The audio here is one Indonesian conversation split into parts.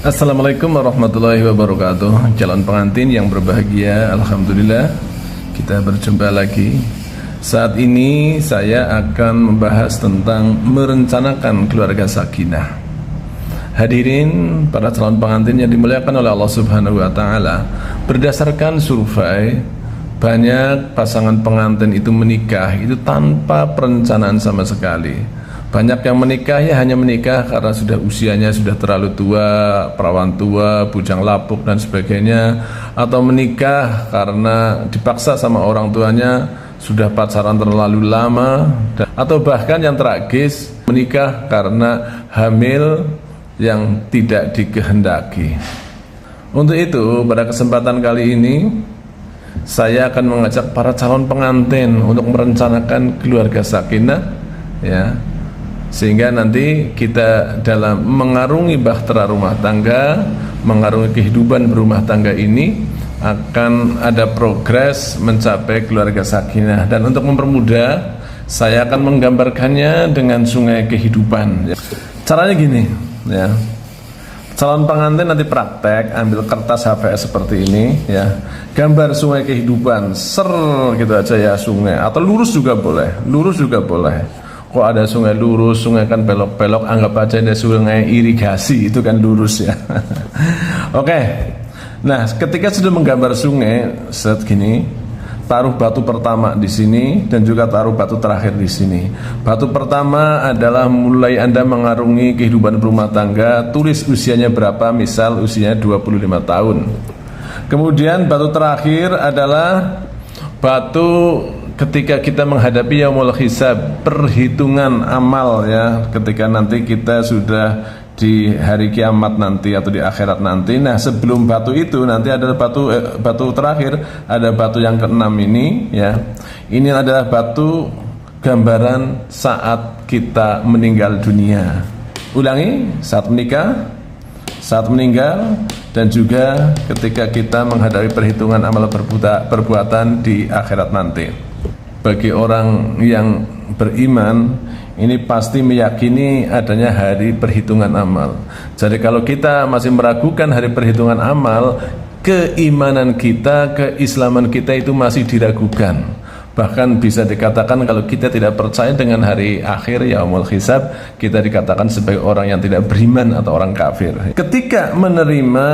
Assalamualaikum warahmatullahi wabarakatuh. Calon pengantin yang berbahagia, alhamdulillah kita berjumpa lagi. Saat ini saya akan membahas tentang merencanakan keluarga sakinah. Hadirin para calon pengantin yang dimuliakan oleh Allah Subhanahu wa taala, berdasarkan survei, banyak pasangan pengantin itu menikah itu tanpa perencanaan sama sekali. Banyak yang menikah ya hanya menikah karena sudah usianya sudah terlalu tua, perawan tua, bujang lapuk dan sebagainya, atau menikah karena dipaksa sama orang tuanya, sudah pacaran terlalu lama, atau bahkan yang tragis menikah karena hamil yang tidak dikehendaki. Untuk itu pada kesempatan kali ini saya akan mengajak para calon pengantin untuk merencanakan keluarga sakinah, ya, sehingga nanti kita dalam mengarungi bahtera rumah tangga, mengarungi kehidupan berumah tangga ini akan ada progres mencapai keluarga sakinah. Dan untuk mempermudah, saya akan menggambarkannya dengan sungai kehidupan. Caranya gini, ya. Calon pengantin nanti praktek, ambil kertas HVS seperti ini, ya. Gambar sungai kehidupan, gitu aja ya sungai, atau lurus juga boleh, lurus juga boleh. Kok ada sungai lurus, sungai kan belok-belok, anggap aja ada sungai irigasi, itu kan lurus ya. Oke. Nah, ketika sudah menggambar sungai segini, taruh batu pertama di sini dan juga taruh batu terakhir di sini. Batu pertama adalah mulai Anda mengarungi kehidupan berumah tangga, tulis usianya berapa, misal usianya 25 tahun. Kemudian batu terakhir adalah batu ketika kita menghadapi yaumul hisab, perhitungan amal, ya, ketika nanti kita sudah di hari kiamat nanti atau di akhirat nanti. Nah, sebelum batu itu nanti ada batu terakhir, ada batu yang keenam ini, ya. Ini adalah batu gambaran saat kita meninggal dunia. Ulangi, saat menikah, saat meninggal, dan juga ketika kita menghadapi perhitungan amal perbuatan di akhirat nanti. Bagi orang yang beriman, ini pasti meyakini adanya hari perhitungan amal. Jadi kalau kita masih meragukan hari perhitungan amal, keimanan kita, keislaman kita itu masih diragukan. Bahkan bisa dikatakan kalau kita tidak percaya dengan hari akhir yaumul hisab, kita dikatakan sebagai orang yang tidak beriman atau orang kafir. Ketika menerima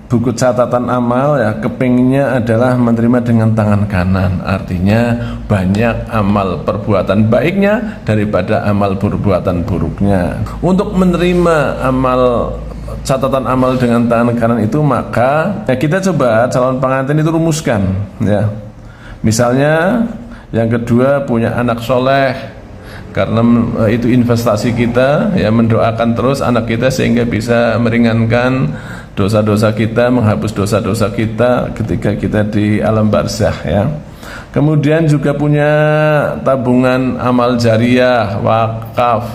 buku catatan amal, ya, kepinginnya adalah menerima dengan tangan kanan. Artinya banyak amal perbuatan baiknya daripada amal perbuatan buruknya. Untuk menerima amal catatan amal dengan tangan kanan itu, maka ya, kita coba calon pengantin itu rumuskan, ya. Misalnya yang kedua punya anak soleh, karena itu investasi kita, ya, mendoakan terus anak kita sehingga bisa meringankan dosa-dosa kita, menghapus dosa-dosa kita ketika kita di alam barzakh, ya. Kemudian juga punya tabungan amal jariah, wakaf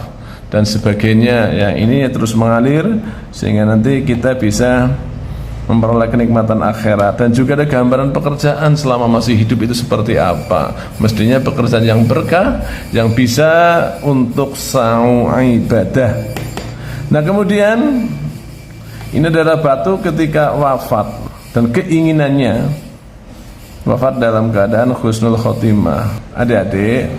dan sebagainya, ya. Ini terus mengalir sehingga nanti kita bisa memperoleh kenikmatan akhirat. Dan juga ada gambaran pekerjaan selama masih hidup itu seperti apa. Mestinya pekerjaan yang berkah, yang bisa untuk ibadah. Nah, kemudian ini adalah batu ketika wafat, dan keinginannya wafat dalam keadaan husnul khotimah. Adik-adik,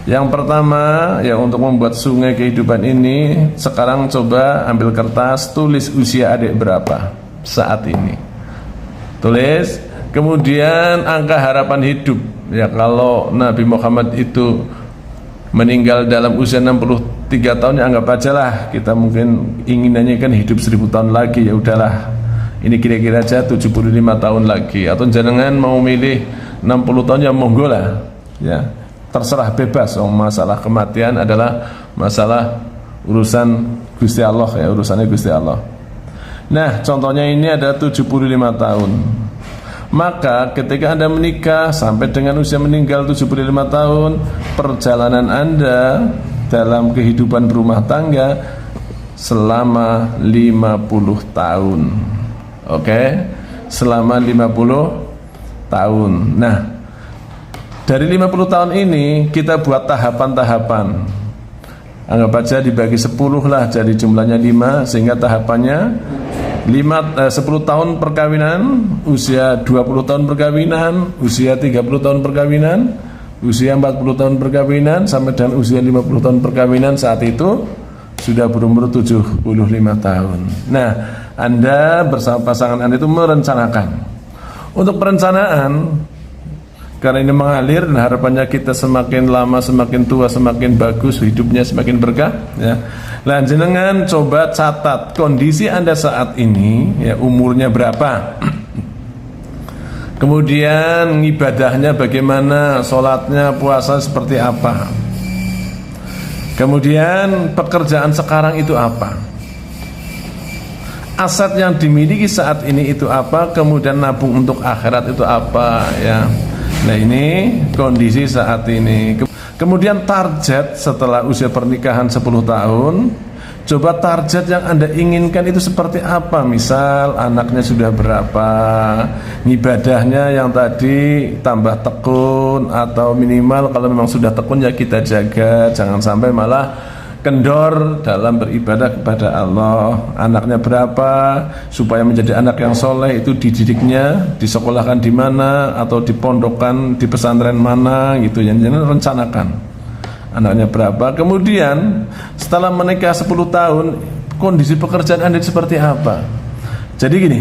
yang pertama, ya, untuk membuat sungai kehidupan ini, sekarang coba ambil kertas, tulis usia adik berapa saat ini. Tulis, kemudian angka harapan hidup. Ya, kalau Nabi Muhammad itu meninggal dalam usia 63 tahun, ya anggap aja lah kita mungkin inginannya kan hidup 1000 tahun lagi, ya udahlah ini kira-kira aja 75 tahun lagi. Atau jangan mau milih 60 tahun, ya monggo lah, ya, terserah, bebas. Masalah kematian adalah masalah urusan Gusti Allah, ya, urusannya Gusti Allah. Nah, contohnya ini ada 75 tahun. Maka ketika Anda menikah sampai dengan usia meninggal 75 tahun, perjalanan Anda dalam kehidupan berumah tangga selama 50 tahun. Oke? Selama 50 tahun. Nah, dari 50 tahun ini kita buat tahapan-tahapan. Anggap aja dibagi 10 lah, jadi jumlahnya 5, sehingga tahapannya 10 tahun perkawinan, usia 20 tahun perkawinan, usia 30 tahun perkawinan, usia 40 tahun perkawinan, sampai dengan usia 50 tahun perkawinan. Saat itu sudah berumur 75 tahun. Nah, Anda bersama pasangan Anda itu merencanakan. Untuk perencanaan, karena ini mengalir dan harapannya kita semakin lama semakin tua semakin bagus, hidupnya semakin berkah, ya. Nah, jenengan coba catat kondisi Anda saat ini, ya, umurnya berapa, kemudian ibadahnya bagaimana, sholatnya, puasa seperti apa, kemudian pekerjaan sekarang itu apa, aset yang dimiliki saat ini itu apa, kemudian nabung untuk akhirat itu apa, ya. Nah, ini kondisi saat ini. Kemudian target setelah usia pernikahan 10 tahun. Coba target yang Anda inginkan itu seperti apa. Misal anaknya sudah berapa, ibadahnya yang tadi tambah tekun, atau minimal kalau memang sudah tekun ya kita jaga, jangan sampai malah kendor dalam beribadah kepada Allah. Anaknya berapa, supaya menjadi anak yang soleh itu dididiknya, disekolahkan di mana, atau dipondokkan di pesantren mana gitu. Yang jangan rencanakan anaknya berapa. Kemudian setelah menikah 10 tahun, kondisi pekerjaan Anda seperti apa. Jadi gini,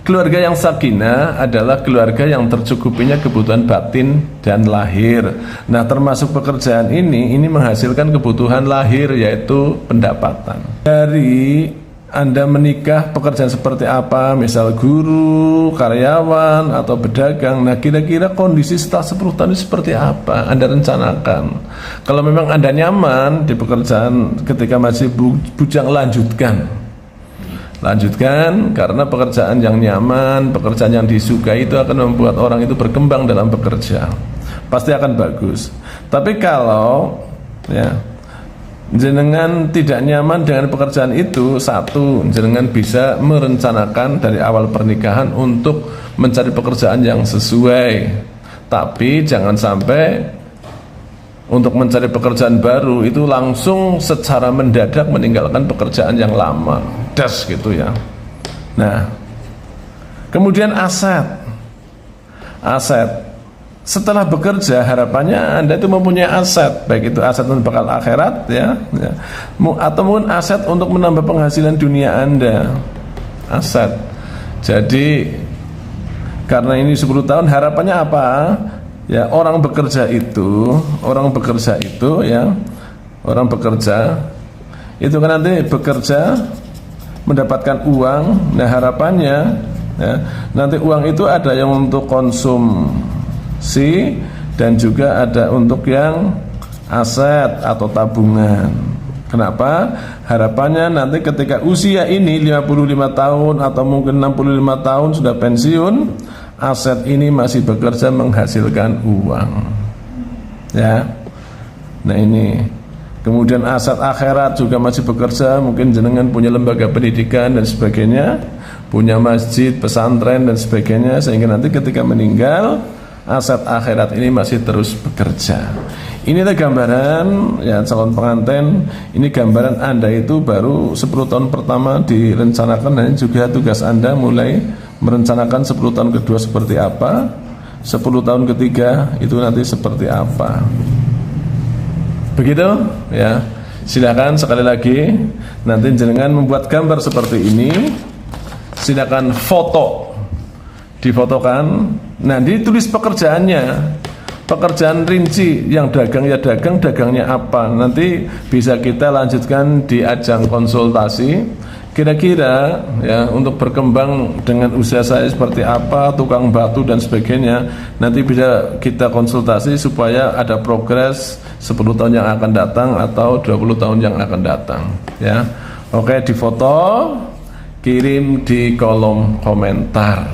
keluarga yang sakinah adalah keluarga yang tercukupinya kebutuhan batin dan lahir. Nah, termasuk pekerjaan ini menghasilkan kebutuhan lahir, yaitu pendapatan. Dari Anda menikah, pekerjaan seperti apa, misal guru, karyawan, atau pedagang. Nah, kira-kira kondisi setelah 10 tahun ini seperti apa, Anda rencanakan. Kalau memang Anda nyaman di pekerjaan ketika masih bujang, lanjutkan, karena pekerjaan yang nyaman, pekerjaan yang disukai itu akan membuat orang itu berkembang dalam bekerja, pasti akan bagus. Tapi kalau, ya, jenengan tidak nyaman dengan pekerjaan itu, satu, jenengan bisa merencanakan dari awal pernikahan untuk mencari pekerjaan yang sesuai. Tapi jangan sampai untuk mencari pekerjaan baru itu langsung secara mendadak meninggalkan pekerjaan yang lama, das gitu ya. Nah, kemudian aset. Setelah bekerja, harapannya Anda itu mempunyai aset, baik itu aset untuk bekal akhirat, ya, atau mungkin aset untuk menambah penghasilan dunia Anda. Aset. Jadi karena ini 10 tahun, harapannya apa? Ya, orang bekerja itu kan nanti bekerja mendapatkan uang. Nah, harapannya, ya, nanti uang itu ada yang untuk konsumsi dan juga ada untuk yang aset atau tabungan. Kenapa? Harapannya nanti ketika usia ini 55 tahun atau mungkin 65 tahun sudah pensiun, aset ini masih bekerja menghasilkan uang, ya. Nah, ini kemudian aset akhirat juga masih bekerja, mungkin jenengan punya lembaga pendidikan dan sebagainya, punya masjid, pesantren dan sebagainya, sehingga nanti ketika meninggal aset akhirat ini masih terus bekerja. Ini adalah gambaran, ya, calon pengantin. Ini gambaran Anda itu baru 10 tahun pertama direncanakan, dan juga tugas Anda mulai merencanakan 10 tahun kedua seperti apa, 10 tahun ketiga itu nanti seperti apa. Begitu, ya. Silakan sekali lagi nanti jenengan membuat gambar seperti ini. Silakan foto, difotokan. Nah, ditulis pekerjaannya, pekerjaan rinci, yang dagang ya dagang, dagangnya apa. Nanti bisa kita lanjutkan di ajang konsultasi. Kira-kira, ya, untuk berkembang dengan usia saya seperti apa, tukang batu dan sebagainya, nanti bisa kita konsultasi supaya ada progres 10 tahun yang akan datang atau 20 tahun yang akan datang, ya. Oke, difoto, kirim di kolom komentar.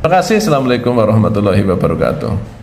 Terima kasih. Assalamualaikum warahmatullahi wabarakatuh.